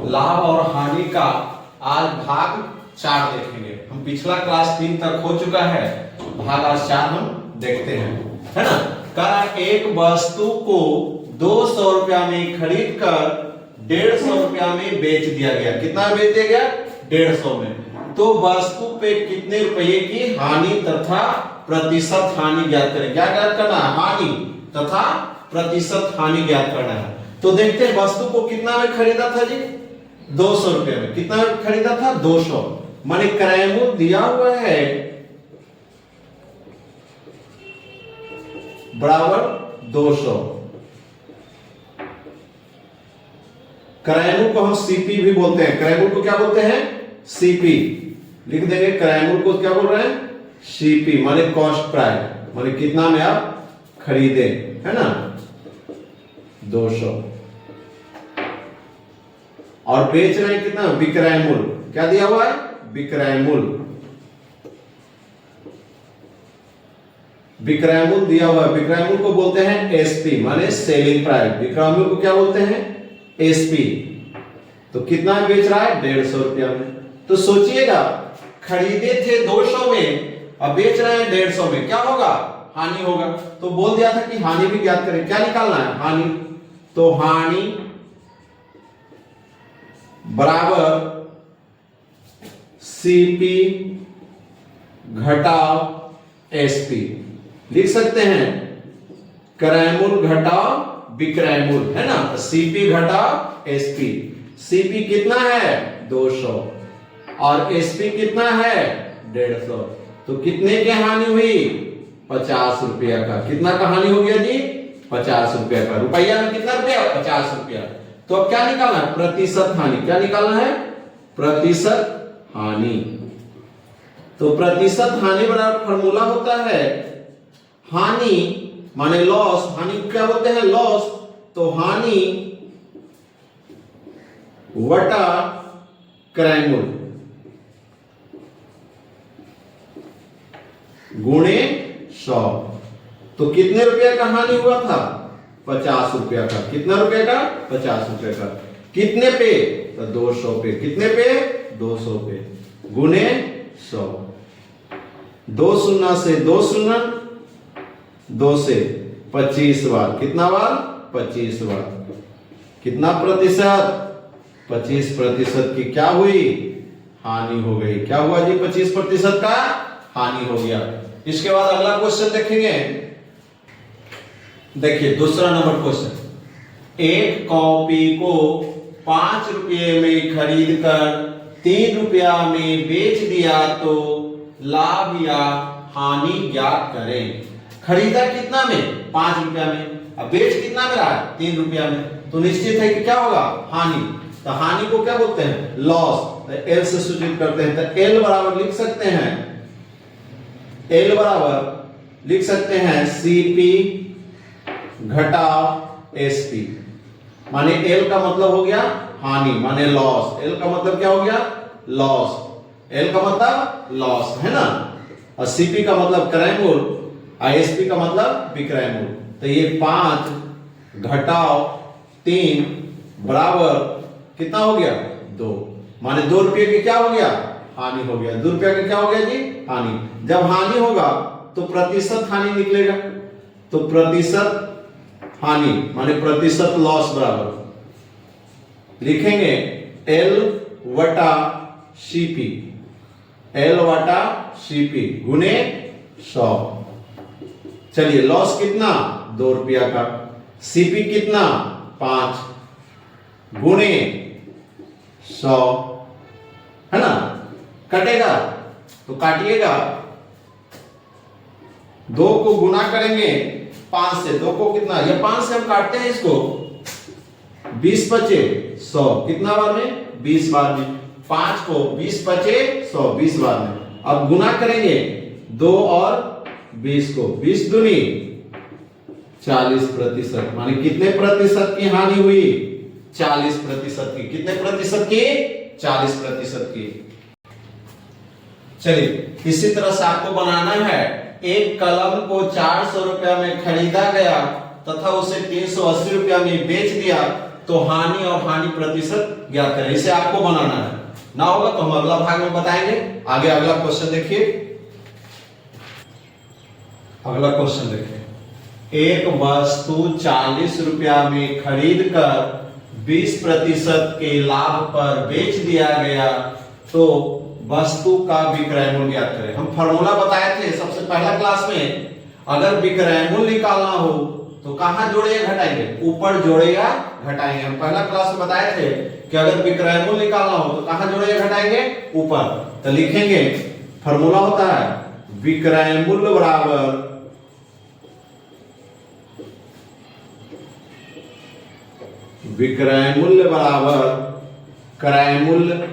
लाभ और हानि का आज भाग 4 देखेंगे। हम पिछला क्लास 3 तक हो चुका है, भाग आज 4 हम देखते हैं, है ना। कारण एक वस्तु को 200 रुपया में खरीद कर 150 रुपया में बेच दिया गया। कितना बेच दिया गया? 150 में। तो वस्तु पे कितने रुपये की हानि तथा प्रतिशत हानि ज्ञात करें। क्या ज्ञात करना है? हानि तथा प्रतिशत हानि ज्ञात करना है। तो देखते हैं वस्तु को कितना में खरीदा था जी? 200 रुपये में। कितना में खरीदा था? 200। माने क्रय मूल्य दिया हुआ है बराबर 200। क्रय मूल्य को हम सीपी भी बोलते हैं। क्रय मूल्य को क्या बोलते हैं? सीपी। लिख देंगे क्रय मूल्य को क्या बोल रहे हैं? सीपी माने कॉस्ट प्राइस, माने कितना में आप खरीदे, है ना, 200। और बेच रहे हैं कितना? विक्रय मूल्य। क्या दिया हुआ है? विक्रय मूल्य। विक्रय मूल्य दिया हुआ है। विक्रय मूल्य को बोलते हैं एसपी माने सेलिंग प्राइस। विक्रय मूल्य को क्या बोलते हैं? एसपी। तो कितना बेच रहा है? 150 रुपया में। तो सोचिएगा, खरीदे थे 200 में, अब बेच रहे हैं 150 में, क्या होगा? हानि होगा। तो बोल दिया था कि हानि भी ज्ञात करें। क्या निकालना है? हानि। तो हानि बराबर सीपी घटाओ एसपी। लिख सकते हैं क्रय मूल्य घटाओ विक्रय मूल्य, है ना। तो सीपी घटाओ एसपी। सीपी कितना है? 200 और एसपी कितना है? 150। तो कितने की हानि हुई? 50 रुपया का। कितना का हानि हो गया जी? 50 रुपया का। रुपया में कितना रुपया? 50 रुपया। तो अब क्या निकालना है? प्रतिशत हानि। क्या निकालना है? प्रतिशत हानि। तो प्रतिशत हानि बराबर फॉर्मूला होता है हानि माने लॉस। हानि को क्या बोलते हैं? लॉस। तो हानि वटा क्रय मूल्य गुणे 100। तो कितने रुपया का हानि हुआ था? 50 रुपया का। कितना रुपया का? 50 रुपया का। कितने पे? तो 200 पे। कितने पे? 200 पे गुणे 100। 2 शून्य से 2 शून्य, 2 से 25 बार। कितना बार? 25 बार। कितना प्रतिशत? 25% की क्या हुई? हानि हो गई। क्या हुआ जी? 25% का हानि हो गया। इसके बाद अगला क्वेश्चन देखेंगे। देखिए दूसरा नंबर क्वेश्चन। एक कॉपी को 5 रुपये में खरीद कर 3 रुपया में बेच दिया तो लाभ या हानि ज्ञात करें। खरीदा कितना में? 5 रुपया में। अब बेच कितना में रहा है? 3 रुपया में। तो निश्चित है कि क्या होगा? हानि। तो हानि को क्या बोलते हैं? लॉस। एल से सूचित करते हैं। तो एल बराबर लिख सकते हैं, एल बराबर लिख सकते हैं सीपी घटाओ एसपी। माने एल का मतलब हो गया हानि माने लॉस। एल का मतलब क्या हो गया? लॉस। एल का मतलब लॉस, है ना। और सीपी का मतलब क्रय मूल्य और एसपी का मतलब विक्रय मूल्य। तो ये 5 घटाओ 3 बराबर कितना हो गया? 2। माने 2 रुपये की क्या हो गया? हानि हो गया। 2 रुपया का क्या हो गया जी? हानि। जब हानि होगा तो प्रतिशत हानि निकलेगा। तो प्रतिशत हानि माने प्रतिशत लॉस बराबर लिखेंगे एल वटा सीपी। एल वटा सीपी गुने 100। चलिए लॉस कितना? 2 रुपया का। सीपी कितना? 5 गुणे 100, है ना। कटेगा तो काटिएगा। 2 को गुना करेंगे 5 से। 2 को कितना? ये 5 से हम काटते हैं इसको। 20 बचे 100। कितना बार में? 20 बार में। 5 को 20 बचे 100 20 बार में। अब गुना करेंगे 2 और 20 को। 20 दूनी 40%। माने कितने प्रतिशत की हानि हुई? 40% की। कितने प्रतिशत की? 40% की। चलिए इसी तरह से आपको बनाना है। एक कलम को 400 रुपया में खरीदा गया तथा उसे 380 रुपया में बेच दिया तो हानि और हानि प्रतिशत ज्ञात करें। इसे आपको बनाना है, ना होगा तो हम अगला भाग में बताएंगे। आगे अगला क्वेश्चन देखिए। अगला क्वेश्चन देखिए, एक वस्तु 40 रुपया में खरीद कर 20% के लाभ पर बेच दिया गया तो वस्तु का विक्रय मूल्य ज्ञात करें। हम फॉर्मूला बताए थे सबसे पहला क्लास में, अगर विक्रय मूल्य निकालना हो तो कहां जोड़ेगा घटाएंगे, ऊपर जोड़ेगा घटाएंगे। हम पहला क्लास में बताए थे कि अगर विक्रय मूल्य निकालना हो तो कहां जोड़ेगा घटाएंगे, ऊपर। तो लिखेंगे, फॉर्मूला होता है विक्रय मूल्य बराबर क्रय मूल्य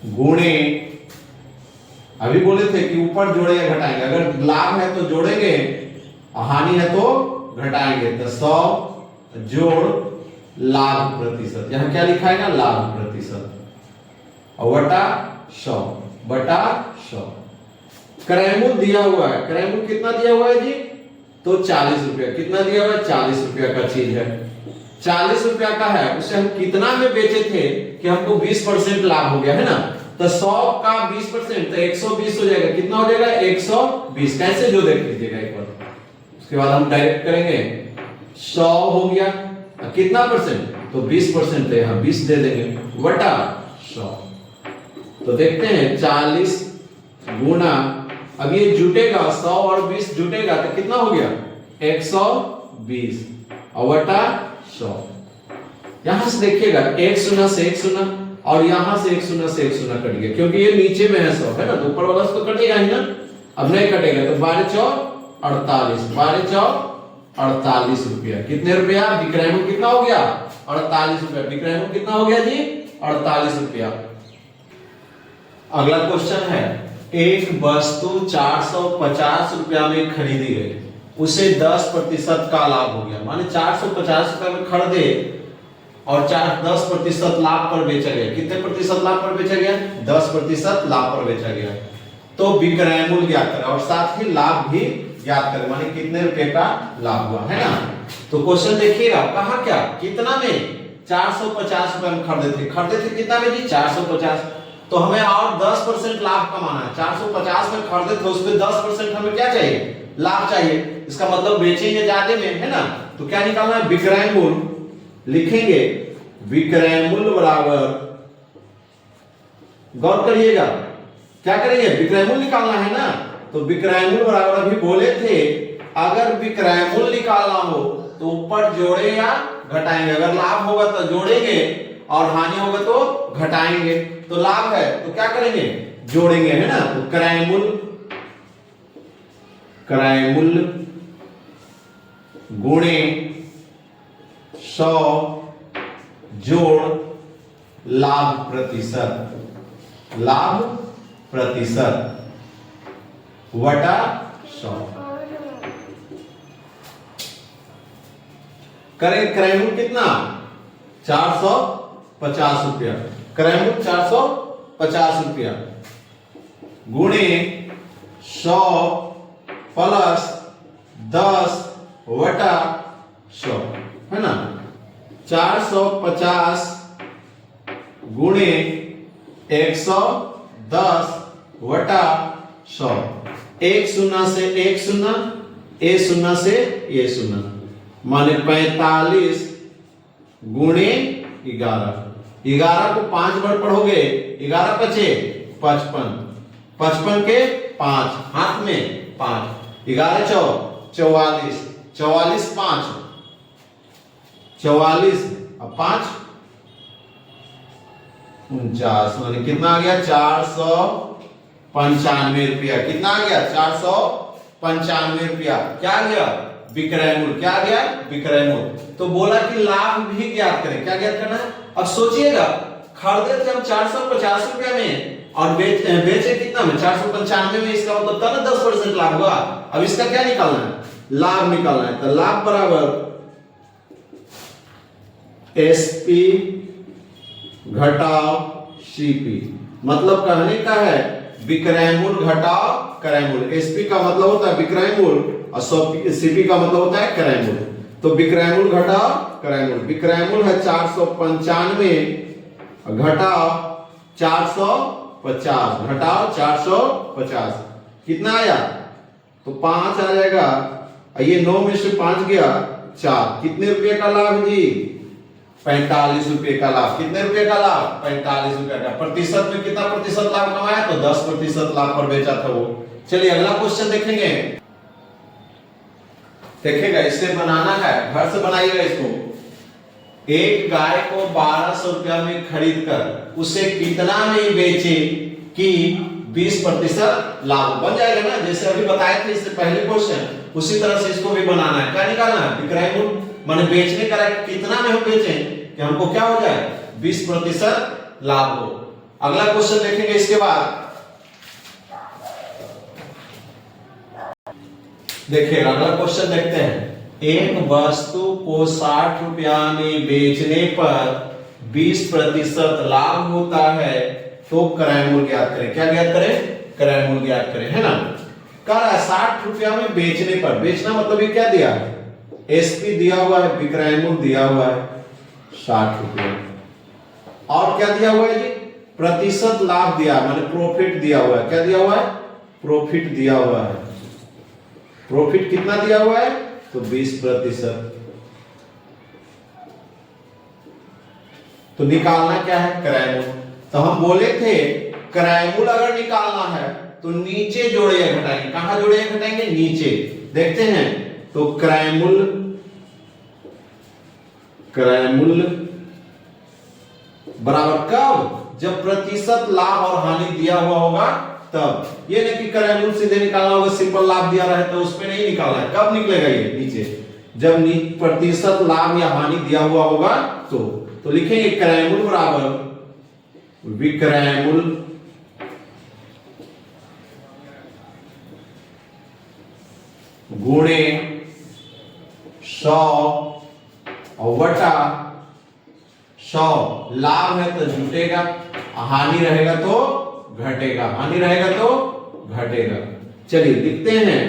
गुणे, अभी बोले थे कि ऊपर जोड़ेंगे घटाएंगे, अगर लाभ है तो जोड़ेंगे, हानि है तो घटाएंगे। तो 100 जोड़ लाभ प्रतिशत, यहां क्या लिखा है ना, लाभ प्रतिशत, और बटा 100 क्रय मूल्य दिया हुआ है। क्रय मूल्य कितना दिया हुआ है जी, तो 40 रुपया। कितना दिया हुआ है, 40 रुपया का चीज है, 40 रुपया का है, उसे हम कितना में बेचे थे कि हमको 20% लाभ हो गया है ना। तो 100 का 20% तो 120 हो जाएगा। कितना हो जाएगा, 120। कैसे जो देख लीजिएगा एक बार, उसके बाद हम डायरेक्ट करेंगे। 100 हो गया, कितना परसेंट, तो 20%, तो यहां 20 दे देंगे, बटा 100। तो देखते हैं 40 गुना, अब ये जुटेगा 100 और 20 जुटेगा तो कितना हो गया, 120 और बटा 100। यहां से देखिएगा 1 शून्य से 1 शून्य, और यहां से 1 शून्य से 1 शून्य कट गया, क्योंकि ये नीचे में है 100 है ना, तो ऊपर वाला तो कटेगा ही ना। अब नहीं कटेगा तो 12 चौक 48, 12 चौक 48 रुपया। कितने रुपया, विक्रय मूल्य कितना हो गया, 48 रुपया। विक्रय मूल्य कितना हो गया जी, 48 रुपया। अगला क्वेश्चन है, एक वस्तु 450 रुपया में खरीदी गई, उसे 10% का लाभ हो गया। माने 450 रुपया में खरीदे और 10% लाभ पर बेचा गया। कितने प्रतिशत लाभ पर बेचा गया, 10% लाभ पर बेचा गया। तो विक्रय मूल्य ज्ञात करें और साथ ही लाभ भी ज्ञात करें, माने कितने रुपए का लाभ हुआ है ना। तो क्वेश्चन देखिएगा, कहा क्या, कितना में, 450 रुपए में खरीदे थे कितना में जी, 450। तो हमें और 10% लाभ कमाना है। 450 में खरीदे थे, उसमें 10% हमें क्या चाहिए, लाभ चाहिए। इसका मतलब बेचेंगे ज्यादा में है ना, तो क्या निकालना है, विक्रय मूल्य। लिखेंगे विक्रय मूल्य बराबर, गौर करिएगा, क्या करेंगे, विक्रय मूल्य निकालना है ना। तो विक्रय मूल्य बराबर, अभी बोले थे अगर विक्रय मूल्य निकालना हो तो ऊपर जोड़े या घटाएंगे। अगर लाभ होगा तो जोड़ेंगे और हानि होगा तो घटाएंगे। तो लाभ है तो क्या करेंगे, जोड़ेंगे है ना। तो क्रय मूल्य गुणे 100 जोड़ लाभ प्रतिशत वटा 100। करें क्रय मूल्य कितना, 450 रुपया। क्रय मूल्य 450 रुपया गुणे 100 प्लस 10 वटा 100 है ना। 450 गुणे 110 वटा 100। 1 शून्य से 1 शून्य, ए शून्य से ए शून्य, माने 45 गुणे 11। 11 को 5 बार पढ़ोगे, 11 पचे 55, 55 के 5 हाथ में 5, 11 चौ 44, 44 5 44 अब 5 49, माने कितना आ गया, 495 रुपया। कितना आ गया, 495 रुपया। क्या आ गया, विक्रय मूल्य। क्या आ गया, विक्रय मूल्य। तो बोला कि लाभ भी ज्ञात करें। क्या ज्ञात करना है, अब सोचिएगा, खरीदे थे हम 450 रुपया में और बेचे कितना में, 495 में। इसका मतलब तब 10% लाभ हुआ। अब इसका क्या निकालना है, लाभ निकालना है। तो लाभ बराबर एसपी घटाओ सीपी। मतलब कहने का है विक्रय मूल्य घटाओ क्रय मूल्य। एसपी का मतलब होता है विक्रय मूल्य और सीपी का मतलब होता है क्रय मूल्य। तो विक्रय मूल्य घटाओ क्रय मूल्य। विक्रय मूल्य है 495 घटाओ 450, घटाओ 450, कितना आया? तो 5 आ जाएगा। ये 9 में से 5 गया 4, कितने रुपए का लाभ जी? 45 रुपए का लाभ। कितने रुपए का लाभ? 45 रुपए का। प्रतिशत में कितना प्रतिशत लाभ कमाया? तो 10% लाभ पर बेचा था वो। चलिए अगला क्वेश्चन देखेंगे। देखिएगा, इसे बनाना है, घर से बनाइएगा इसको। एक गाय को 1200 रुपया में खरीद कर उसे कितना में बेचे कि 20% लाभ? बन जाएगा ना, जैसे अभी बताए थे इससे पहले क्वेश्चन, उसी तरह से इसको भी बनाना है। क्या निकालना है? विक्रय मूल्य माने बेचने का कितना में हम बेचें कि हमको क्या हो जाए? 20% लाभ हो। अगला क्वेश्चन देखेंगे इसके बाद। देखिए अगला क्वेश्चन देखते हैं। एक वस्तु को 60 रुपया में बेचने पर 20% लाभ होता है तो क्रय मूल्य ज्ञात करें। क्या ज्ञात करें? क्रय मूल्य ज्ञात करें, है ना। कह रहा है 60 रुपया में बेचने पर, बेचना मतलब ये क्या दिया है? एसपी दिया हुआ है, विक्रय मूल्य दिया हुआ है 60 रुपया, और क्या दिया हुआ है जी? प्रतिशत लाभ दिया, माने प्रॉफिट दिया हुआ है। क्या दिया हुआ है? प्रॉफिट दिया हुआ है। प्रॉफिट कितना दिया हुआ है? तो 20%। तो निकालना क्या है? क्रय मूल्य। तो हम बोले थे क्रय मूल्य अगर निकालना है तो नीचे जोड़े या घटाएंगे। कहां जोड़े या घटाएंगे? नीचे। देखते हैं तो क्रय मूल्य बराबर कब? जब प्रतिशत लाभ और हानि दिया हुआ होगा तब। ये नहीं कि क्रय मूल्य सीधे निकालना होगा, सिंपल लाभ दिया रहे तो उसमें नहीं निकालना है। कब निकलेगा ये? नीचे। जब प्रतिशत लाभ या हानि दिया हुआ होगा तो लिखेंगे क्रय मूल्य बराबर विक्रय मूल्य गुणे 100 और बटा 100। लाभ है तो जुटेगा, हानि रहेगा तो घटेगा, हानि रहेगा तो घटेगा। चलिए लिखते हैं।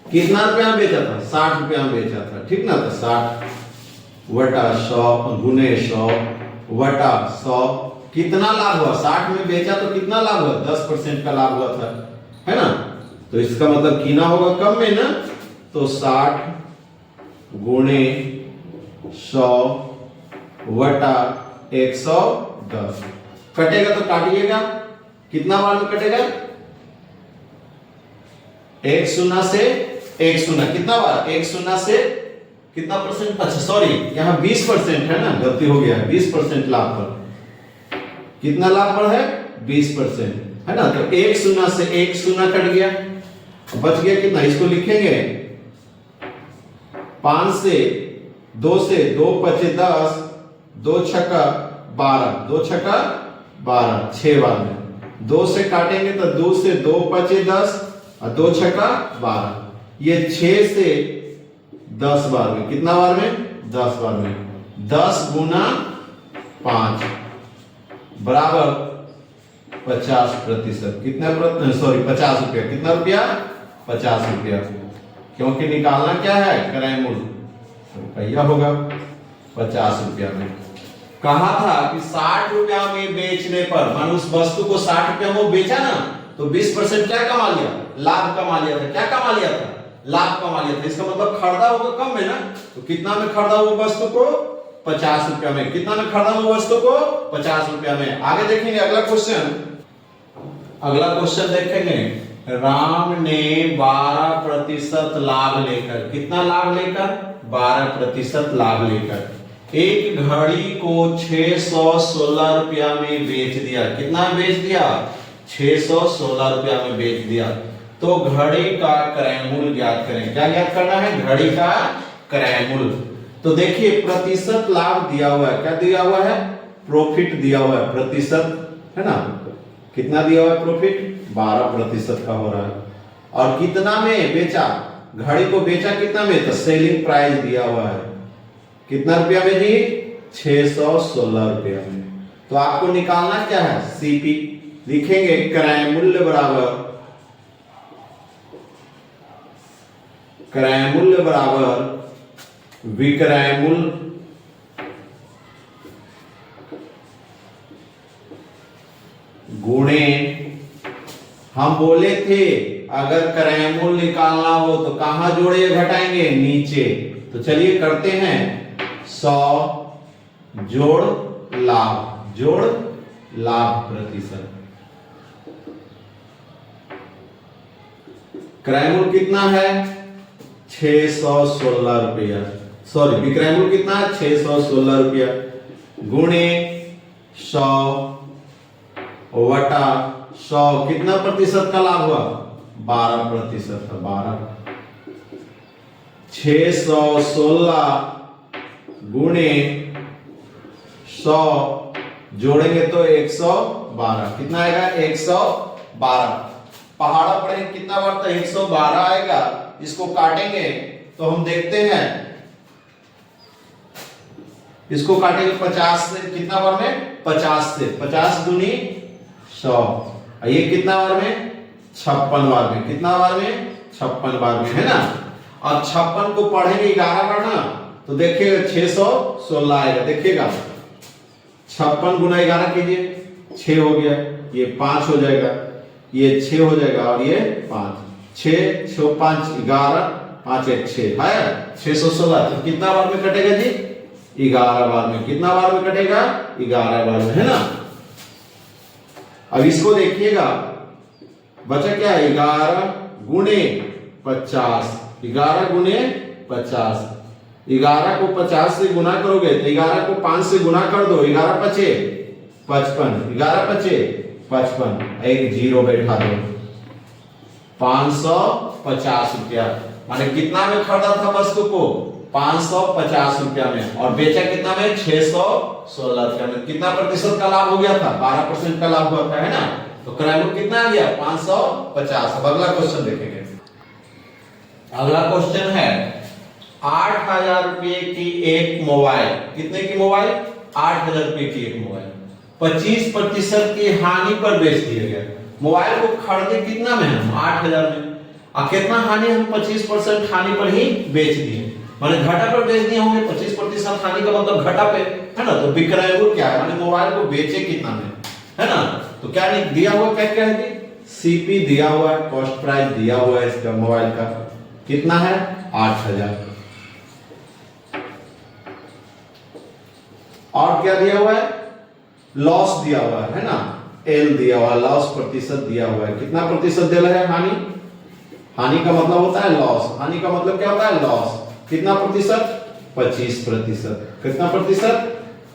कितना रुपया में बेचा था? 60 रुपया में बेचा था, ठीक ना। तो 60 बटा 100 गुने 100 बटा 100, कितना लाभ हुआ? 60 में बेचा तो कितना लाभ हुआ? 10% का लाभ हुआ था, है ना। तो इसका मतलब कीना होगा कम में ना। तो 60 गुणे 100 बटा 110, कटेगा तो काटिएगा। कितना बार में कटेगा? 1 शून्य से 1 शून्य, कितना बार? 1 शून्य से कितना परसेंट? अच्छा सॉरी, यहाँ 20% है ना, गलती हो गया। 20% लाभ पर, कितना लाभ पर है? 20%, है ना। तो 1 शून्य से 1 शून्य कट गया, बच गया कितना? इसको लिखेंगे 5 से 2 से 2 पचे 10, 2 छक्का 12, 2 छक्का 12, 6 बार में। 2 से काटेंगे तो 2 से 2 पचे 10 और 2 छक्का 12। ये 6 से 10 बार में, कितना बार में? 10 बार में। 10 गुना 5 बराबर 50%। कितना? सॉरी 50 रुपया। कितना रुपया? 50 रुपया। क्योंकि निकालना क्या है? क्रय मूल्य, रुपया होगा 50 रुपया में। कहा था कि 60 रुपया में बेचने पर, मान उस वस्तु को 60 रुपया में बेचा ना, तो 20% क्या कमा लिया? लाभ कमा लिया था। क्या कमा लिया था? लाभ कमा लिया था। इसका मतलब खरीदा होगा कम में ना। तो कितना में खरीदा वो वस्तु को? 50 रुपया में। कितना में खरीदा वो वस्तु को? 50 रुपया में। आगे देखेंगे अगला क्वेश्चन। अगला क्वेश्चन देखेंगे। राम ने 12% लाभ लेकर, कितना लाभ लेकर? 12% लाभ लेकर एक घड़ी को 616 रुपया में बेच दिया। कितना बेच दिया? 616 रुपया में बेच दिया। तो घड़ी का क्रय मूल्य ज्ञात करें। क्या ज्ञात करना है? घड़ी का क्रय मूल्य। तो देखिए प्रतिशत लाभ दिया हुआ है। क्या दिया हुआ है? प्रॉफिट दिया हुआ है, प्रतिशत, है ना। कितना दिया हुआ है प्रॉफिट? 12% का हो रहा है। और कितना में बेचा? घड़ी को बेचा कितना में? तो सेलिंग प्राइस दिया हुआ है। कितना रुपया में जी? 616 रुपया में। तो आपको निकालना क्या है? सीपी। लिखेंगे क्रय मूल्य बराबर क्रय मूल्य बराबर विक्रय मूल्य गुणे, हम बोले थे अगर क्रय मूल्य निकालना हो तो कहां जोड़े घटाएंगे, नीचे। तो चलिए करते हैं, 100 जोड़ लाभ प्रतिशत। क्रय मूल्य कितना है, 616 रुपया, सॉरी विक्रय मूल्य कितना है, 616 रुपया, गुणे 100 वटा 100, कितना प्रतिशत का लाभ हुआ, 12% का, 12। 616 गुणे 100 जोड़ेंगे तो 112, कितना आएगा, 112। पहाड़ा पड़े कितना बार, तो 112 आएगा। इसको काटेंगे तो हम देखते हैं, इसको काटेंगे 50 से, कितना बार में, 50 से, 50 दूनी 100, ये कितना बार में, 56 बार में, कितना बार में, 56 बार में, है ना। अब 56 को पढ़ेंगे 11 बार ना, तो देखिएगा 616 आएगा, देखिएगा 56 गुना 11 कीजिए, 6 हो गया, ये 5 हो जाएगा, ये 6 हो जाएगा, और ये 5, 6 6 5 11, 5 1 6 है 616। तो कितना बार में कटेगा जी, 11 बार में। कितना बार में कटेगा, 11 बार में, है ना। अब इसको देखिएगा, बचा क्या, 11 गुणे 50, 11 गुणे 50, 11 को 50 से गुना करोगे तो 11 को 5 से गुना कर दो, 11 पचे 55, 11 पचे 55, एक जीरो बैठा दो, 550 रुपया। माने कितना में खरीदा था वस्तु को, 550 रुपया में, और बेचा कितना में, 616 रुपया में। कितना प्रतिशत का लाभ हो गया था, 12% का लाभ हुआ था, है ना। तो क्रय मूल्य कितना आ गया, 550। अब अगला क्वेश्चन देखेंगे। अगला क्वेश्चन है, 8000 रुपये की एक मोबाइल, कितने की मोबाइल, 8000 रुपये की एक मोबाइल 25% की हानि पर बेच दिया गया। मोबाइल को खरीदे कितना में, हम 8000 में, और कितना हानि, हम 25% हानि पर ही बेच दिए, माने घाटा पर बेच दिए होंगे। 25% हानि का मतलब घाटा पे, है ना। तो विक्रय मूल्य क्या है, माने मोबाइल को बेचे कितना में, है ना। तो क्या दिया हुआ, क्या है जी, सीपी दिया हुआ है, कॉस्ट प्राइस दिया हुआ है इसका मोबाइल का, कितना है, 8000। और क्या दिया हुआ है, लॉस दिया हुआ है ना, एल दिया हुआ है, लॉस प्रतिशत दिया हुआ है। कितना प्रतिशत दे रहा है, हानि का मतलब होता है लॉस, हानि का मतलब क्या होता है, लॉस। कितना प्रतिशत, 25%। कितना प्रतिशत,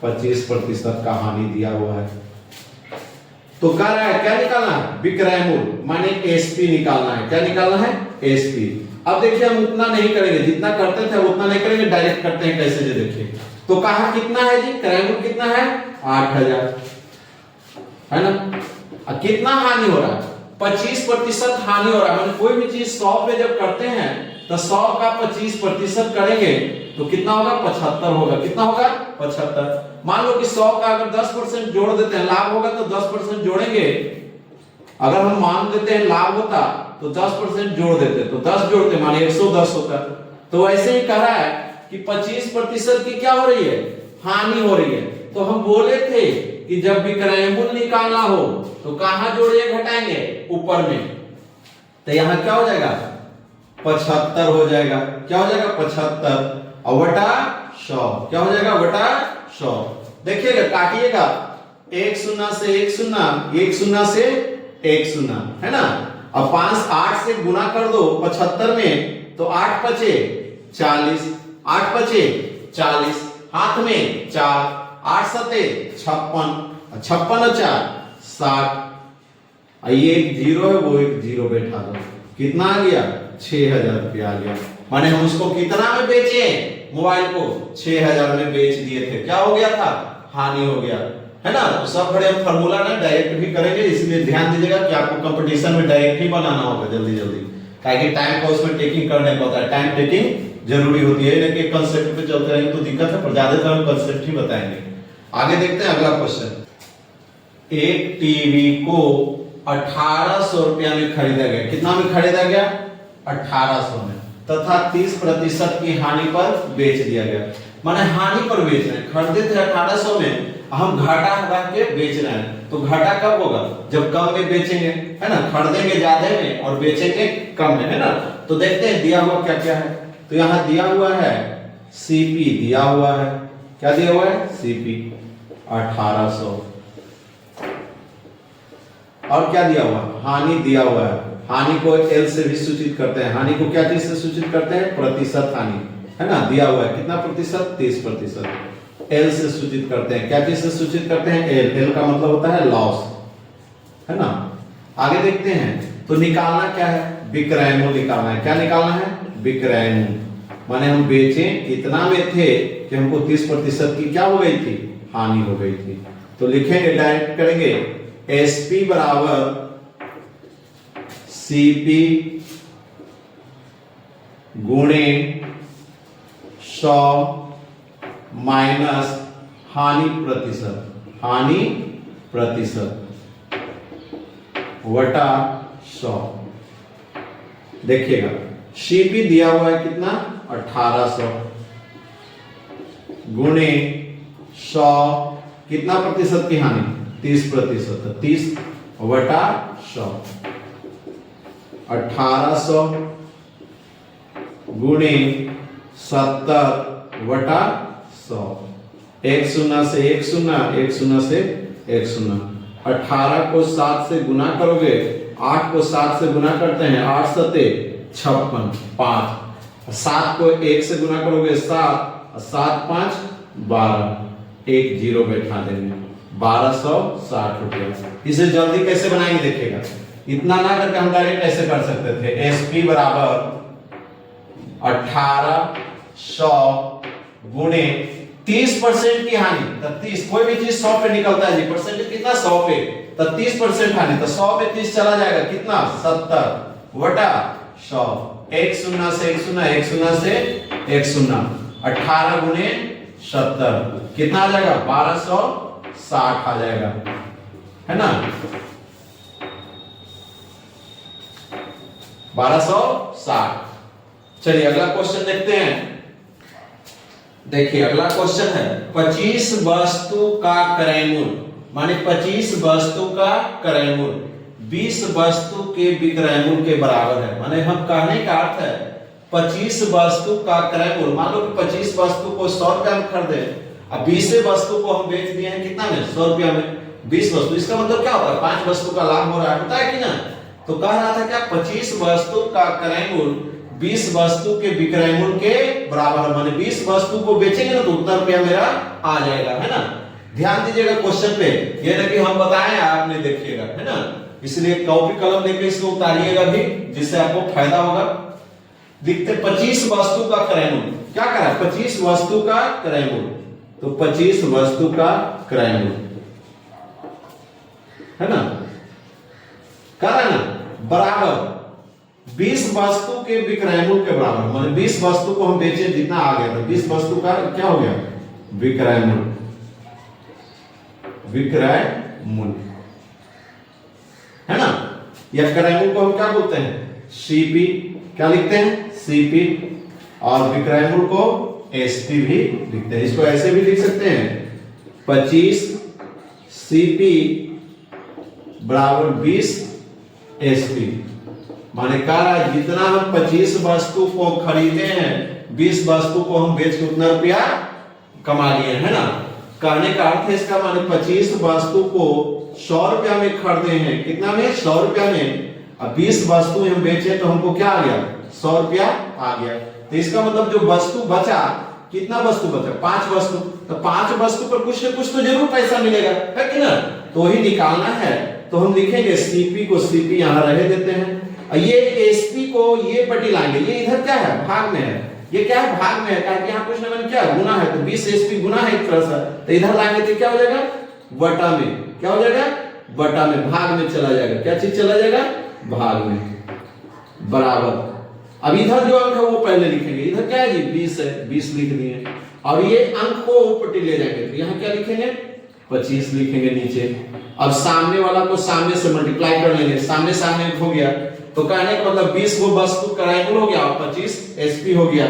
25% का हानि दिया हुआ है। तो कह रहा है क्या निकालना है, विक्रय मूल्य, माने एसपी निकालना है। क्या निकालना है, एसपी। अब देखिए हम उतना नहीं करेंगे, जितना करते थे उतना नहीं करेंगे, डायरेक्ट करते हैं कैसे, जो देखिए। तो कहा कितना है जी, क्रय मूल्य कितना है, 8000, है ना। कितना हानि हो रहा है, 25% हानि हो रहा है। मतलब कोई भी चीज 100 पे जब करते हैं तो 100 का 25% करेंगे तो कितना होगा, 75 होगा। कितना होगा, 75। मान लो कि 100 का अगर 10% जोड़ देते हैं, लाभ होगा तो 10% जोड़ेंगे। अगर हम मान लेते हैं लाभ होता तो 10% जोड़ देते, तो 10 जोड़ते माने 110 होता। तो ऐसे ही कह रहा है कि 25% की क्या हो रही है, हानि हो रही है। तो हम बोले थे कि जब विक्रय मूल्य निकालना हो तो कहां जोड़िए, घटाएंगे, ऊपर में। तो यहां क्या हो जाएगा, 75 हो जाएगा। क्या हो जाएगा, 75, और वटा 100, क्या हो जाएगा, वटा 100। देखिएगा, काटिएगा, 1 0 से 1 0, 1 0 से 1 0, है ना। अब 5 8 से गुना कर दो 75 में, तो 8 पचे 40, 8 पचे 40, हाथ में 4, 8 सते 56, 56 और 4 60। ये एक जीरो है, वो एक जीरो बैठा दो, कितना आ गया, 6000 रुपया आ गया। माने हम उसको कितना में बेचे, मोबाइल को 6000 में बेच दिए थे। क्या हो गया था, हानि हो गया, है ना। तो सब बड़े हम फार्मूला ना डायरेक्ट भी करेंगे, इसलिए ध्यान दीजिएगा कि आपको कंपटीशन में डायरेक्ट ही बनाना होगा जल्दी जल्दी, ताकि टाइम को उसमें टेकिंग करने को होता है। टाइम टेकिंग जरूरी होती है, लेकिन कंसेप्ट पे चलते रहेंगे तो दिक्कत है, पर ज्यादातर हम कंसेप्ट ही बताएंगे। आगे देखते हैं अगला क्वेश्चन। एक टीवी को 1800 रुपया में खरीदा गया। कितना में खरीदा गया, 1800 में। तथा 30% की हानि पर बेच दिया गया। माने हानि पर बेच रहे हैं, खरीदे थे 1800 में, हम घाटा लगा के बेच रहे हैं। तो घाटा कब होगा? जब कम में बेचेंगे, है ना, खरीदेंगे ज्यादा में और बेचेंगे कम में, है ना। तो देखते हैं दिया हुआ क्या क्या है। तो यहाँ दिया हुआ है सीपी, दिया हुआ है, क्या दिया हुआ है? सीपी 1800। और क्या दिया हुआ? हानि दिया हुआ है। हानि को एल से भी सूचित करते हैं। हानि को क्या चीज से सूचित करते हैं? प्रतिशत हानि, है ना। दिया हुआ है कितना प्रतिशत? 30%। एल से सूचित करते हैं, क्या चीज से सूचित करते हैं? एल। एल का मतलब होता है लॉस, है ना। आगे देखते हैं। तो निकालना क्या है? विक्रय मूल्य निकालना है। क्या निकालना है? विक्रय मूल्य। माने हम बेचे कितना में थे कि हमको 30% की क्या हो गई थी? हानि हो गई थी। तो लिखेंगे, डायरेक्ट करेंगे, एसपी बराबर सीपी गुणे 100 माइनस हानि प्रतिशत, हानि प्रतिशत वटा 100। देखिएगा, सीपी दिया हुआ है कितना? 1800 गुणे 100, कितना प्रतिशत की हानि? 30%। 30 वटा 100, 1800 गुणे 70 वटा 100। एक शून्य से एक शून्य, एक शून्य से एक शून्य। 18 को 7 से गुना करोगे, 8 को 7 से गुना करते हैं, 8 सते 56, 5। 7 को 1 से गुना करोगे 7, 7 5 12, एक जीरो बैठा देंगे, 1260 रुपया। इसे जल्दी कैसे बनाएंगे देखिएगा। इतना ना करके हम डायरेक्ट ऐसे कर सकते थे, एसपी बराबर 1800 गुणे 30% की हानि। तो 30, कोई भी चीज 100 पे निकलता है जी, परसेंटेज कितना? 100 पे। तो 30% हानि, तो 100 पे 30 चला जाएगा, कितना? 70 वटा 100। एक शून्य से एक शून्य, एक शून्य से एक शून्य। 18 गुणे 70 कितना आ जाएगा? 1260 आ जाएगा, है ना। 1260। चलिए अगला क्वेश्चन देखते हैं। देखिए अगला क्वेश्चन है, 25 वस्तु का क्रय मूल्य, माने 25 वस्तु का क्रय मूल्य 20 वस्तु के विक्रय मूल्य के बराबर है। माने हम कहने का अर्थ है 25 वस्तु का क्रय मूल्य, मान लो कि 25 वस्तु को 100 रुपया में खरीदे, अब 20 वस्तु को हम बेच दिए हैं कितना में? 100 रुपया में। 20 वस्तु, इसका मतलब क्या होता है? 5 वस्तु का लाभ हो रहा है, होता है कि ना। तो कह रहा था क्या? 25 वस्तु का क्रय मूल्य 20 वस्तु के विक्रय मूल्य के बराबर है। माने 20 वस्तु को बेचेंगे ना तो उतना रुपया मेरा आ जाएगा, है ना। ध्यान दीजिएगा क्वेश्चन पे, ये ना कि हम बताएं आपने देखिएगा, है ना। इसलिए कॉपी कलम लेकर इसको उतारिएगा भी, जिससे आपको फायदा होगा। लिखते 25 वस्तु का क्रय मूल्य, क्या करा? 25 वस्तु का क्रय मूल्य। तो 25 वस्तु का क्रय मूल्य, है ना, करा ना, बराबर 20 वस्तु के विक्रय मूल्य के बराबर। माने 20 वस्तु को हम बेचे, जितना आ गया था 20 वस्तु का क्या हो गया? विक्रय मूल्य, विक्रय मूल्य, है ना। या क्रय मूल्य को हम क्या बोलते हैं? सीपी। क्या लिखते हैं? सीपी। और विक्रय मूल्य को एसपी भी लिखते हैं। इसको ऐसे भी लिख सकते हैं, 25 सीपी बराबर 20 एसपी। माने कहा जितना हम 25 वस्तु को खरीदे हैं, 20 वस्तु को हम बेच के उतना रुपया कमा लिए, है ना। कहने का अर्थ है इसका, माने 25 वस्तु को 100 रुपया में खरीदे हैं, कितना में? 100 रुपया में। अब 20 वस्तु हम बेचे तो हमको क्या आ गया? 100 रुपया आ गया। तो इसका मतलब जो वस्तु बचा, कितना वस्तु बचा? 5 वस्तु। तो 5 वस्तु पर कुछ न कुछ तो जरूर पैसा मिलेगा, है कि ना। तो वही निकालना है। तो हम लिखेंगे सीपी को सीपी यहां रह देते हैं, ये एसपी को ये पट्टी लाएंगे, ये इधर क्या है? भाग में है। ये क्या है? भाग में है, कारण यहाँ कुछ ना क्या गुना है, तो 20 एसपी गुना है एक तरह से। तो इधर लाएंगे तो क्या हो जाएगा? वटा में। क्या हो जाएगा? वटा में, भाग में चला जाएगा। क्या चीज चला जाएगा? भाग में, बराबर। अब इधर जो अंक है वो पहले लिखेंगे। इधर क्या है जी? 20 है, 20 लिख दिए। और ये अंक को पट्टी ले जाएंगे, तो यहाँ क्या लिखेंगे? 25 लिखेंगे नीचे। अब सामने वाला को सामने से मल्टीप्लाई कर लेंगे, सामने सामने हो गया। तो कहने का मतलब 20 गो वस्तु क्राइम मूल हो गया और 25 एसपी हो गया।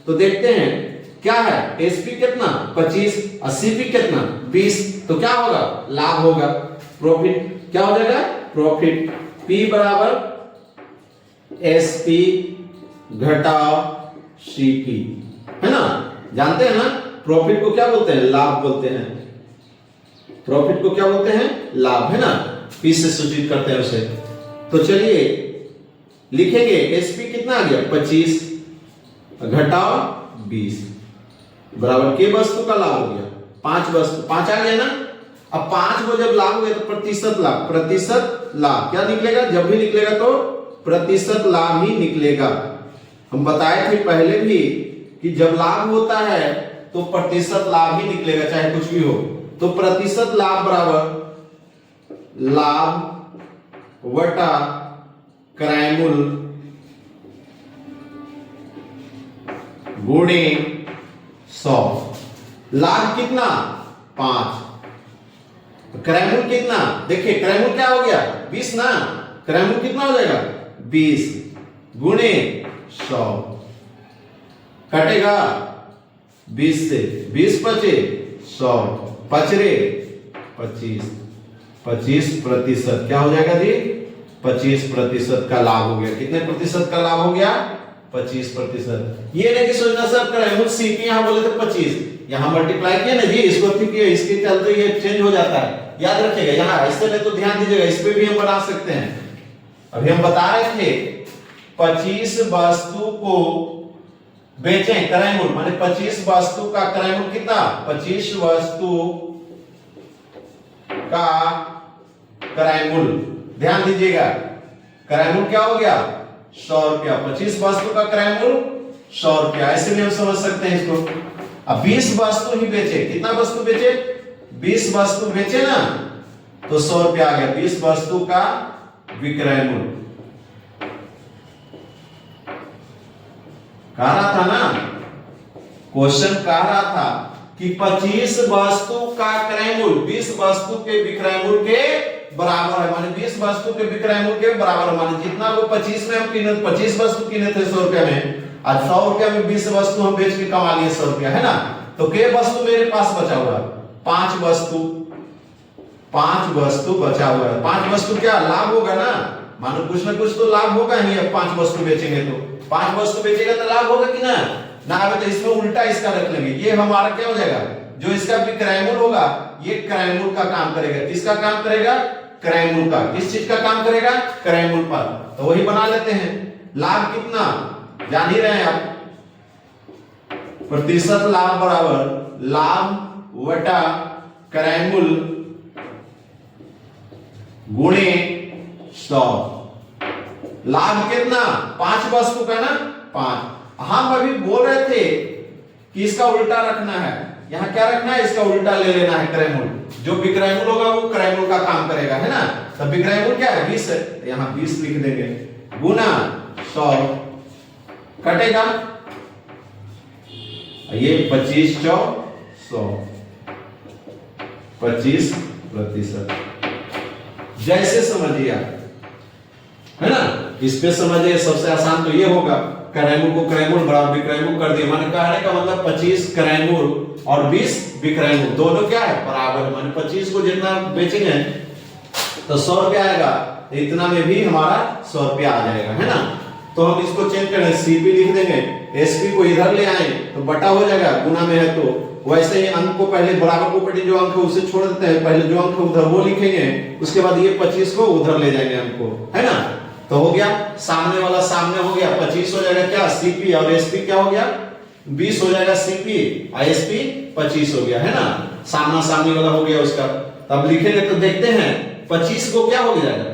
तो देखते हैं क्या है, एसपी कितना 25 और सीपी कितना 20, तो क्या होगा लाभ होगा, प्रॉफिट क्या हो जाएगा प्रॉफिट। पी बराबर एसपी घटाओ सीपी, है ना, जानते हैं ना प्रॉफिट को क्या बोलते हैं लाभ बोलते हैं, प्रॉफिट को क्या बोलते हैं लाभ, है ना, पी से सूचित करते हैं उसे। तो चलिए लिखेंगे एसपी कितना आ गया 25 घटाओ 20 बराबर के वस्तु का लाभ हो गया 5 वस्तु, 5 आ गया ना। अब 5 को जब लाभ हो गया तो प्रतिशत लाभ क्या निकलेगा, जब भी निकलेगा तो प्रतिशत लाभ ही निकलेगा। हम बताए थे पहले भी कि जब लाभ होता है तो प्रतिशत लाभ ही निकलेगा चाहे कुछ भी हो। तो प्रतिशत लाभ बराबर लाभ वटा क्रय मूल गुणे 100। लाभ कितना 5, क्रय मूल कितना, देखिए क्रय मूल क्या हो गया 20 ना, क्रय मूल कितना हो जाएगा 20 गुणे 100, कटेगा 20 से 20 बचे 100 पचरे 25% क्या हो जाएगा जी 25% का लाभ हो गया। कितने प्रतिशत का लाभ हो गया 25%। ये नहीं कि सोचना सर क्रय मूल सीपी यहां बोले थे 25, यहां मल्टीप्लाई किया ना जी, इसको किया, इसके चलते ये चेंज हो जाता है, याद रखिएगा। यहां ऐसे में तो ध्यान दीजिएगा, इस पे भी हम बना सकते हैं। अभी हम बता रहे थे 25 वस्तु को बेचें क्रय मूल, माने 25 वस्तु का क्रय मूल कितना 25 वस्तु का क्रय मूल, ध्यान दीजिएगा क्रय मूल क्या हो गया 100 रुपया, 25 वस्तु का क्रय मूल 100 रुपया, ऐसे भी हम समझ सकते हैं इसको। अब 20 वस्तु ही बेचे, कितना वस्तु बेचे 20 वस्तु बेचे ना, तो 100 रुपया आ गया 20 वस्तु का विक्रय मूल। कह रहा था ना, क्वेश्चन कह रहा था कि 25 वस्तु का क्रय मूल 20 वस्तु के विक्रय मूल के बराबर है, माने 20 वस्तु के विक्रय मूल के बराबर है, माने जितना वो 25 में हम किने 25 वस्तु किने थे 100 रुपया में, आज 100 रुपया में 20 वस्तु हम बेच के कमा लिए 100 रुपया, है ना। तो के वस्तु मेरे पास बचा हुआ है 5 वस्तु बचा हुआ है। 5 वस्तु क्या लाभ होगा ना, मानो कुछ ना कुछ तो लाभ होगा ही। अब 5 वस्तु बेचेंगे तो 5 वस्तु बेचेगा तो लाभ होगा कि ना, ना आवे तो इसमें उल्टा इसका रख लेंगे, ये हमारा क्या हो जाएगा, जो इसका विक्रय मूल होगा ये क्रय मूल का काम करेगा। किसका काम करेगा क्रय मूल का, किस चीज का काम करेगा क्रय मूल पर, तो वही बना लेते हैं। लाभ कितना जान ही रहे हैं आप, प्रतिशत लाभ बराबर लाभ वटा क्रय मूल गुणे 100। लाभ कितना 5 वस्तु का ना 5। हम अभी बोल रहे थे कि इसका उल्टा रखना है, यहां क्या रखना है इसका उल्टा ले लेना है क्रय मूल, जो विक्रय मूल होगा वो क्रय मूल का काम करेगा, है ना। तो विक्रय मूल क्या है 20 है, यहां 20 लिख देंगे गुना 100 कटेगा, ये 25 चौक 100 25%। जैसे समझिए आप, है ना, इस पे समझिए सबसे आसान तो ये होगा क्रय मूल को क्रय मूल बराबर विक्रय मूल कर दिए, माने कहने का मतलब 25 क्रय मूल और 20 विक्रय मूल दोनों क्या है बराबर, माने 25 को जितना बेचेंगे तो 100 रुपया आएगा, इतना में भी हमारा 100 रुपया आ जाएगा, है ना। तो हम इसको चेंज करें सीपी लिख देंगे, एसपी को इधर ले आए तो बटा हो जाएगा, गुना में है तो वैसे ही अंक को पहले बराबर प्रॉपर्टी जो अंक है उसे छोड़ देते हैं, पहले जो अंक है उधर वो लिखेंगे, उसके बाद ये 25 को उधर ले जाएंगे अंक को, है ना। तो हो गया सामने वाला सामने हो गया 25 हो जाएगा क्या सीपी, और एसपी क्या हो गया 20 हो जाएगा सीपी और एसपी 25 हो गया, है ना। सामना सामने वाला हो गया उसका। तब लिखेंगे तो देखते हैं 25 को क्या हो जाएगा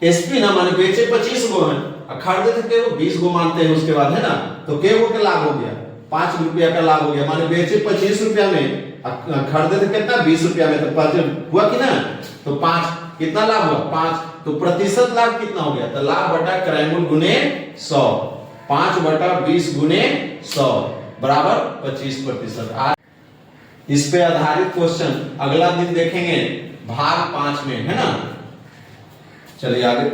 एसपी ना, माने बेचे 25 को हैं और खरीदे थे वो 20 को मानते हैं उसके बाद, है ना। तो के वो का लाभ हो गया 5 रुपया का लाभ हो गया, माने बेचे 25 रुपया में खरीदे थे कितना 20 रुपया में, तो 5 हुआ कि ना, तो 5 कितना लाभ हुआ 5, तो प्रतिशत लाभ कितना हो गया, तो लाभ बटा क्रय मूल गुने 100, 5 बटा 20 गुने 100 बराबर 25%। इस पे आधारित क्वेश्चन अगला दिन देखेंगे भाग 5 में, है ना। चलिए आगे।